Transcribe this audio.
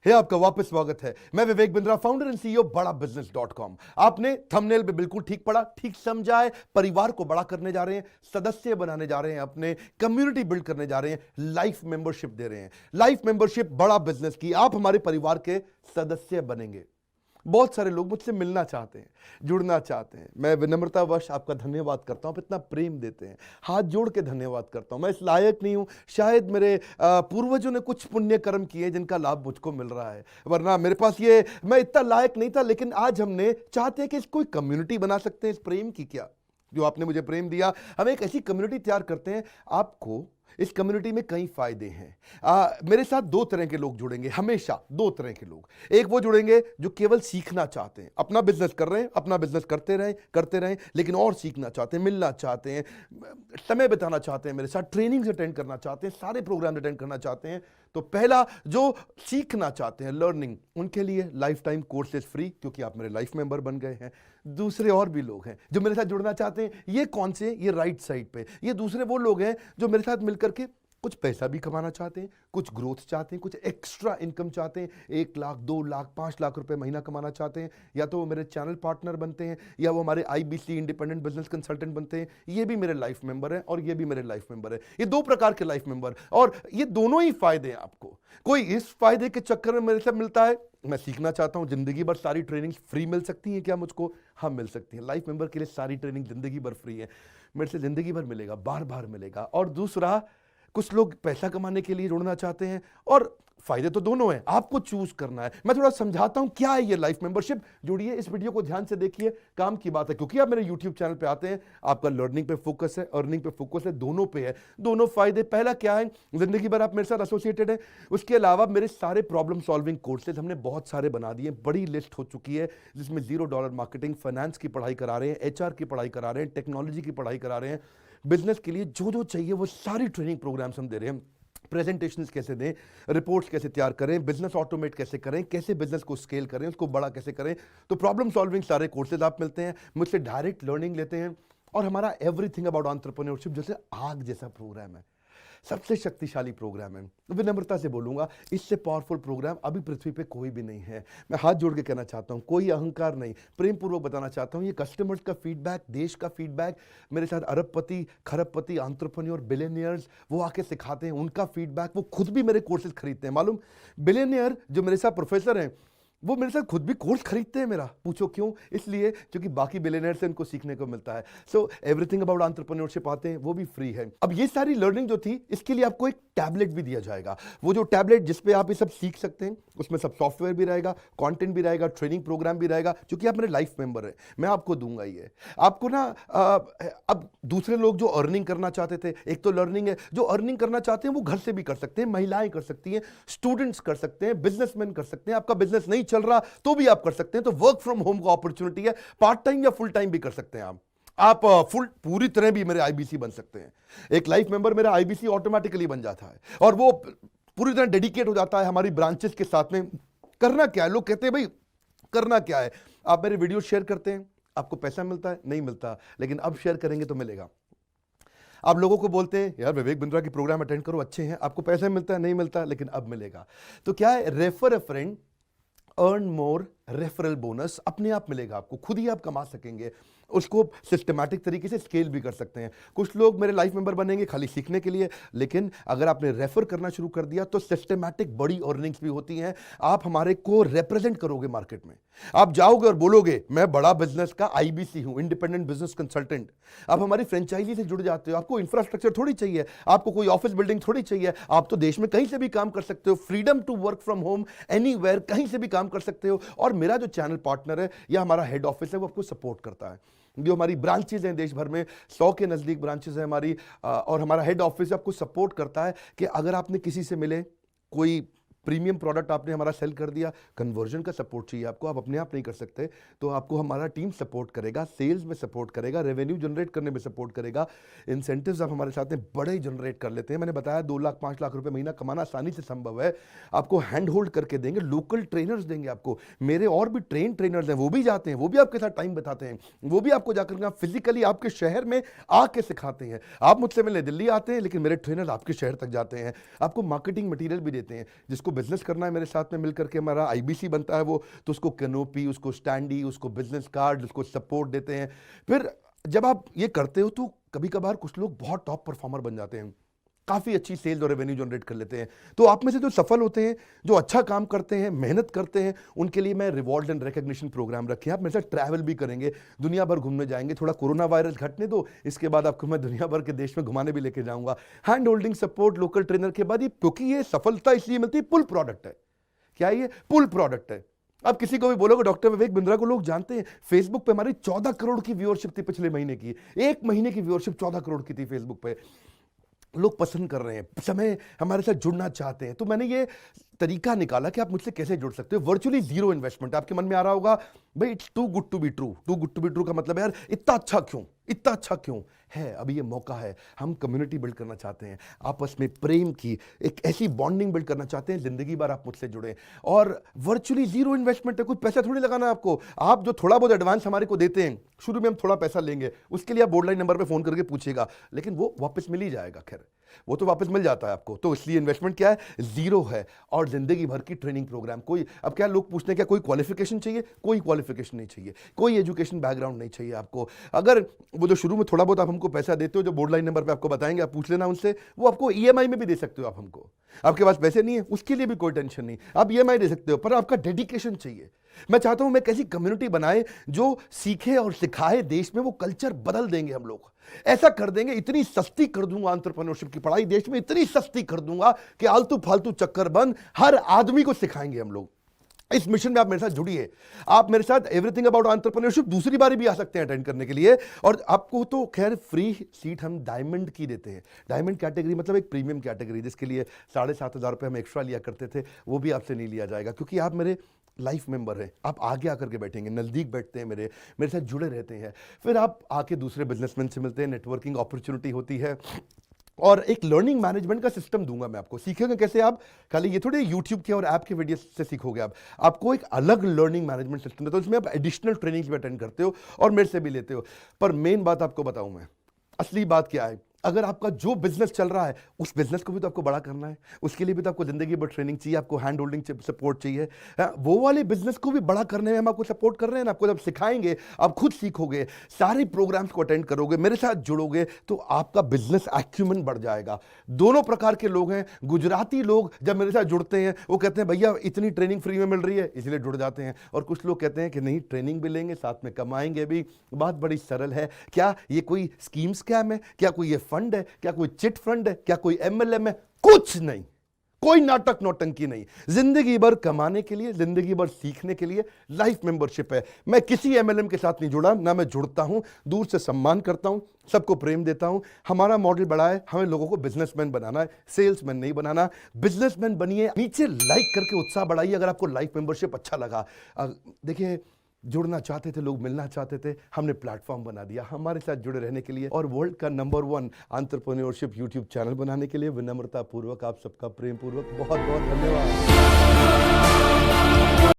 है आपका वापस स्वागत है। मैं Vivek Bindra, founder and CEO बड़ा बिजनेस.com। आपने थंबनेल पे बिल्कुल ठीक पढ़ा, ठीक समझा है। परिवार को बड़ा करने जा रहे हैं, सदस्य बनाने जा रहे हैं, अपने कम्युनिटी बिल्ड करने जा रहे हैं, लाइफ मेंबरशिप दे रहे हैं। लाइफ मेंबरशिप बड़ा बिजनेस की, आप हमारे परिवार के सदस्य बनेंगे। बहुत सारे लोग मुझसे मिलना चाहते हैं, जुड़ना चाहते हैं। मैं विनम्रतावश आपका धन्यवाद करता हूं, आप इतना प्रेम देते हैं, हाथ जोड़ के धन्यवाद करता हूं। मैं इस लायक नहीं हूं, शायद मेरे पूर्वजों ने कुछ पुण्य कर्म किए जिनका लाभ मुझको मिल रहा है, वरना मेरे पास ये मैं इतना लायक नहीं था। लेकिन आज हमने चाहते हैं कि कोई कम्युनिटी बना सकते हैं इस प्रेम की। क्या जो आपने मुझे प्रेम दिया, हम एक ऐसी कम्युनिटी तैयार करते हैं। आपको इस कम्युनिटी में कई फायदे हैं। मेरे साथ दो तरह के लोग जुड़ेंगे, हमेशा दो तरह के लोग। एक वो जुड़ेंगे जो केवल सीखना चाहते हैं, अपना बिजनेस कर रहे हैं, अपना बिजनेस करते रहें, लेकिन और सीखना चाहते हैं, मिलना चाहते हैं, समय बिताना चाहते हैं, मेरे साथ ट्रेनिंग्स अटेंड करना चाहते हैं, सारे प्रोग्राम अटेंड करना चाहते हैं। तो पहला, जो सीखना चाहते हैं, लर्निंग, उनके लिए लाइफ टाइम कोर्सेज फ्री, क्योंकि आप मेरे लाइफ मेंबर बन गए हैं। दूसरे और भी लोग हैं जो मेरे साथ जुड़ना चाहते हैं। ये कौन से? ये राइट साइड पे, ये दूसरे वो लोग हैं जो मेरे साथ मिलकर के कुछ पैसा भी कमाना चाहते हैं, कुछ ग्रोथ चाहते हैं, कुछ एक्स्ट्रा इनकम चाहते हैं। 1 लाख, 2 लाख, 5 लाख रुपए महीना कमाना चाहते हैं। या तो वो मेरे चैनल पार्टनर बनते हैं, या वो हमारे IBC इंडिपेंडेंट बिजनेस कंसल्टेंट बनते हैं। ये भी मेरे लाइफ मेंबर हैं और ये भी मेरे लाइफ मेंबर है। ये दो प्रकार के लाइफ मेंबर, और ये दोनों ही फायदे हैं आपको। कोई इस फायदे के चक्कर में मेरे से मिलता है, मैं सीखना चाहता हूं, जिंदगी भर सारी ट्रेनिंग फ्री मिल सकती है क्या मुझको? हाँ, मिल सकती है। लाइफ मेंबर के लिए सारी ट्रेनिंग जिंदगी भर फ्री है, मेरे से जिंदगी भर मिलेगा, बार बार मिलेगा। और दूसरा, कुछ लोग पैसा कमाने के लिए जुड़ना चाहते हैं, और फायदे तो दोनों हैं, आपको चूज करना है। मैं थोड़ा समझाता हूं क्या है ये लाइफ मेंबरशिप। जुड़िए, इस वीडियो को ध्यान से देखिए, काम की बात है। क्योंकि आप मेरे YouTube चैनल पे आते हैं, आपका लर्निंग पे फोकस है, अर्निंग पे फोकस है, दोनों पे है। दोनों फायदे, पहला क्या है, जिंदगी भर आप मेरे साथ एसोसिएटेड है। उसके अलावा मेरे सारे प्रॉब्लम सॉल्विंग कोर्सेज हमने बहुत सारे बना दिए, बड़ी लिस्ट हो चुकी है, जिसमें $0 मार्केटिंग, फाइनेंस की पढ़ाई करा रहे हैं, HR की पढ़ाई करा रहे हैं, टेक्नोलॉजी की पढ़ाई करा रहे हैं। बिजनेस के लिए जो जो चाहिए वो सारी ट्रेनिंग प्रोग्राम्स हम दे रहे हैं। प्रेजेंटेशंस कैसे दें, रिपोर्ट्स कैसे तैयार करें, बिजनेस ऑटोमेट कैसे करें, कैसे बिजनेस को स्केल करें, उसको बड़ा कैसे करें। तो प्रॉब्लम सॉल्विंग सारे कोर्सेज आप मिलते हैं, मुझसे डायरेक्ट लर्निंग लेते हैं। और हमारा एवरीथिंग अबाउट एंटरप्रेन्योरशिप जैसे आग जैसा प्रोग्राम है, सबसे शक्तिशाली प्रोग्राम है। विनम्रता से बोलूंगा, इससे पावरफुल प्रोग्राम अभी पृथ्वी पे कोई भी नहीं है। मैं हाथ जोड़ के कहना चाहता हूं, कोई अहंकार नहीं, प्रेम पूर्वक बताना चाहता हूं, ये कस्टमर्स का फीडबैक, देश का फीडबैक, मेरे साथ अरबपति, खरबपति, एंटरप्रेन्योर, बिलियनियर्स, वो आके सिखाते हैं, उनका फीडबैक, वो खुद भी मेरे कोर्सेज खरीदते हैं। मालूम, बिलियनियर जो मेरे साथ प्रोफेसर हैं, वो मेरे साथ खुद भी कोर्स खरीदते हैं मेरा। पूछो क्यों? इसलिए क्योंकि बाकी बिलियनियर से उनको सीखने को मिलता है। सो एवरीथिंग अबाउट एंटरप्रेन्योरशिप आते हैं, वो भी फ्री है। अब ये सारी लर्निंग जो थी, इसके लिए आपको एक टैबलेट भी दिया जाएगा। वो जो टैबलेट जिसपे आप ये सब सीख सकते हैं, उसमें सब सॉफ्टवेयर भी रहेगा, कंटेंट भी रहेगा, ट्रेनिंग प्रोग्राम भी रहेगा। क्योंकि आप मेरे लाइफ मेंबर हैं, मैं आपको दूंगा ये। आपको ना अब दूसरे लोग जो अर्निंग करना चाहते थे, एक तो लर्निंग है, जो अर्निंग करना चाहते हैं वो घर से भी कर सकते हैं, महिलाएं कर सकती हैं, स्टूडेंट्स कर सकते हैं, बिजनेसमैन कर सकते हैं। आपका बिजनेस नहीं चल रहा तो भी आप कर सकते हैं। तो वर्क फ्रॉम होम का अपॉर्चुनिटी है, पार्ट टाइम या फुल टाइम भी कर सकते हैं आप फुल पूरी तरह भी मेरे IBC बन सकते हैं। एक लाइफ मेंबर मेरा IBC ऑटोमेटिकली बन जाता है, और वो पूरी तरह डेडिकेट हो जाता है हमारी ब्रांचेस के साथ में। करना क्या है, लोग कहते हैं भाई करना क्या है, आप मेरे वीडियो शेयर करते हैं, आपको पैसा मिलता है? नहीं मिलता, लेकिन अब शेयर करेंगे तो मिलेगा। आप लोगों को बोलते हैं यार विवेक बिंद्रा की प्रोग्राम अटेंड करो, अच्छे हैं, आपको पैसा मिलता है? नहीं मिलता, लेकिन अब मिलेगा। तो क्या है, refer a friend, earn more, referral bonus अपने आप मिलेगा आपको, खुद ही आप कमा सकेंगे। उसको सिस्टमैटिक तरीके से स्केल भी कर सकते हैं। कुछ लोग मेरे लाइफ मेंबर बनेंगे खाली सीखने के लिए, लेकिन अगर आपने रेफर करना शुरू कर दिया तो सिस्टमैटिक बड़ी अर्निंग्स भी होती हैं। आप हमारे को रिप्रेजेंट करोगे मार्केट में, आप जाओगे और बोलोगे मैं बड़ा बिजनेस का IBC हूं, इंडिपेंडेंट बिजनेस कंसल्टेंट। आप हमारी फ्रेंचाइजी से जुड़ जाते हो, आपको इंफ्रास्ट्रक्चर थोड़ी चाहिए, आपको कोई ऑफिस बिल्डिंग थोड़ी चाहिए, आप तो देश में कहीं से भी काम कर सकते हो, freedom to work from home, anywhere, कहीं से भी काम कर सकते हो। और मेरा जो चैनल पार्टनर है या हमारा हेड ऑफिस है, वो आपको सपोर्ट करता है। जो हमारी ब्रांचेज हैं देश भर में, 100 के नजदीक ब्रांचेज हैं हमारी, और हमारा हेड ऑफिस आपको सपोर्ट करता है कि अगर आपने किसी से मिले, कोई प्रीमियम प्रोडक्ट आपने हमारा सेल कर दिया, कन्वर्जन का सपोर्ट चाहिए आपको, आप अपने आप नहीं कर सकते, तो आपको हमारा टीम सपोर्ट करेगा, सेल्स में सपोर्ट करेगा, रेवेन्यू जनरेट करने में सपोर्ट करेगा, इंसेंटिव्स आप हमारे साथ में बड़े जनरेट कर लेते हैं। मैंने बताया 2 लाख 5 लाख रुपए महीना कमाना आसानी से संभव है। आपको हैंड होल्ड करके देंगे, लोकल ट्रेनर्स देंगे आपको, मेरे और भी ट्रेनर्स हैं, वो भी जाते हैं, वो भी आपके साथ टाइम बताते हैं, वो भी आपको जाकर फिजिकली आपके शहर में आके सिखाते हैं। आप मुझसे मिलने दिल्ली आते हैं, लेकिन मेरे ट्रेनर आपके शहर तक जाते हैं, आपको मार्केटिंग मटीरियल भी देते हैं, जिसको जिसको बिजनेस करना है मेरे साथ में मिलकर के हमारा आईबीसी बनता है वो, तो उसको कैनोपी, उसको स्टैंडी, उसको बिजनेस कार्ड, उसको सपोर्ट देते हैं। फिर जब आप ये करते हो तो कभी कभार कुछ लोग बहुत टॉप परफॉर्मर बन जाते हैं, काफ़ी अच्छी सेल्स और रेवेन्यू जनरेट कर लेते हैं। तो आप में से जो सफल होते हैं, जो अच्छा काम करते हैं, मेहनत करते हैं, उनके लिए मैं रिवॉर्ड एंड रिकग्निशन प्रोग्राम रखे हैं। आप मेरे साथ ट्रैवल भी करेंगे, दुनिया भर घूमने जाएंगे। थोड़ा कोरोना वायरस घटने दो, इसके बाद आपको मैं दुनिया भर के देश में घुमाने भी लेके जाऊंगा। Hand holding support, local trainer के बाद, ये क्योंकि ये सफलता इसलिए मिलती है, पुल प्रोडक्ट है। क्या ये पुल प्रोडक्ट है? अब किसी को भी बोलोगे डॉक्टर विवेक बिंद्रा को लोग जानते हैं, फेसबुक पे हमारी 14 करोड़ की व्यूअरशिप थी पिछले महीने की। एक महीने की व्यूअरशिप 14 करोड़ की थी फेसबुक पे। लोग पसंद कर रहे हैं, समय हमारे साथ जुड़ना चाहते हैं। तो मैंने ये तरीका निकाला कि आप मुझसे कैसे जुड़ सकते हो। Virtually zero investment. आपके मन में आ रहा होगा भाई it's too good to be true. Too good to be true का मतलब है यार इतना अच्छा क्यों, इतना अच्छा क्यों है? अभी ये मौका है, हम कम्युनिटी बिल्ड करना चाहते हैं, आपस में प्रेम की एक ऐसी बॉन्डिंग बिल्ड करना चाहते हैं, जिंदगी भर आप मुझसे जुड़े। और वर्चुअली जीरो इन्वेस्टमेंट है, कुछ पैसा थोड़ी लगाना है आपको। आप जो थोड़ा बहुत एडवांस हमारे को देते हैं, शुरू में हम थोड़ा पैसा लेंगे, उसके लिए आप बोर्ड लाइन नंबर पे फोन करके पूछिएगा, लेकिन वो वापस मिल ही जाएगा। खैर वो तो वापस मिल जाता है आपको। तो इसलिए इन्वेस्टमेंट क्या है? जीरो है। और जिंदगी भर की ट्रेनिंग प्रोग्राम। कोई अब क्या लोग पूछते हैं क्या कोई क्वालिफिकेशन चाहिए? कोई क्वालिफिकेशन नहीं चाहिए, कोई एजुकेशन बैकग्राउंड नहीं चाहिए आपको। अगर वो जो शुरू में थोड़ा बहुत आप हमको पैसा देते हो, जो बोर्ड लाइन नंबर पे आपको बताएंगे, आप पूछ लेना उनसे, वो आपको ईएमआई में भी दे सकते हो आप हमको। आपके पास पैसे नहीं है उसके लिए भी कोई टेंशन नहीं, आप ईएमआई दे सकते हो, पर आपका डेडिकेशन चाहिए। मैं चाहता हूं मैं कैसी कम्युनिटी बनाए जो सीखे और सिखाए, देश में वो कल्चर बदल देंगे हम लोग। ऐसा कर देंगे, इतनी सस्ती कर दूंगा एंटरप्रेन्योरशिप की पढ़ाई देश में, इतनी सस्ती कर दूंगा कि आलतू फालतू चक्कर बंद, हर आदमी को सिखाएंगे हम लोग। इस मिशन में आप मेरे साथ जुड़िए। आप मेरे साथ एवरीथिंग अबाउट एंटरप्रेन्योरशिप दूसरी बारी भी आ सकते हैं अटेंड करने के लिए। और आपको तो खैर फ्री सीट हम डायमंड की देते हैं। डायमंड कैटेगरी मतलब एक प्रीमियम कैटेगरी, जिसके लिए 7,500 रुपये हम एक्स्ट्रा लिया करते थे, वो भी आपसे नहीं लिया जाएगा, क्योंकि आप मेरे लाइफ मेंबर हैं। आप आगे आकर के बैठेंगे, नज़दीक बैठते हैं, मेरे साथ जुड़े रहते हैं। फिर आप आके दूसरे बिजनेसमैन से मिलते हैं, नेटवर्किंग अपॉर्चुनिटी होती है। और एक लर्निंग मैनेजमेंट का सिस्टम दूंगा मैं आपको। सीखेंगे कैसे? आप खाली ये थोड़े यूट्यूब के और ऐप के वीडियो से सीखोगे, आप आपको एक अलग लर्निंग मैनेजमेंट सिस्टम है। तो इसमें आप एडिशनल ट्रेनिंग्स भी अटेंड करते हो और मेरे से भी लेते हो। पर मेन बात आपको बताऊं मैं, असली बात क्या है, अगर आपका जो बिजनेस चल रहा है उस बिजनेस को भी तो आपको बड़ा करना है, उसके लिए भी तो आपको जिंदगी भर ट्रेनिंग चाहिए, आपको हैंड होल्डिंग सपोर्ट चाहिए। वो वाले बिजनेस को भी बड़ा करने में हम आपको सपोर्ट कर रहे हैं ना। आपको जब सिखाएंगे, आप खुद सीखोगे, सारे प्रोग्राम्स को अटेंड करोगे, मेरे साथ जुड़ोगे, तो आपका बिजनेस एक्यूमेंट बढ़ जाएगा। दोनों प्रकार के लोग हैं। गुजराती लोग जब मेरे साथ जुड़ते हैं वो कहते हैं भैया इतनी ट्रेनिंग फ्री में मिल रही है, इसलिए जुड़ जाते हैं। और कुछ लोग कहते हैं कि नहीं, ट्रेनिंग भी लेंगे, साथ में कमाएंगे भी। बात बड़ी सरल है। क्या ये कोई स्कीम स्कैम है? क्या कोई ये फंड है? क्या कोई चिट फंड है? क्या कोई एमएलएम है? कुछ नहीं, कोई नाटक नौटंकी नहीं। जिंदगी भर कमाने के लिए, जिंदगी भर सीखने के लिए लाइफ मेंबरशिप है। मैं किसी एमएलएम के साथ नहीं जुड़ा, ना मैं जुड़ता हूं। दूर से सम्मान करता हूं, सबको प्रेम देता हूं। हमारा मॉडल बड़ा है, हमें लोगों को बिजनेसमैन बनाना है, सेल्समैन नहीं बनाना। बिजनेसमैन बनिए। नीचे लाइक करके उत्साह बढ़ाइए अगर आपको लाइफ मेंबरशिप अच्छा लगा। देखिए, जुड़ना चाहते थे लोग, मिलना चाहते थे, हमने प्लेटफॉर्म बना दिया हमारे साथ जुड़े रहने के लिए। और वर्ल्ड का नंबर 1 एंटरप्रेन्योरशिप यूट्यूब चैनल बनाने के लिए विनम्रता पूर्वक आप सबका प्रेम पूर्वक बहुत बहुत धन्यवाद।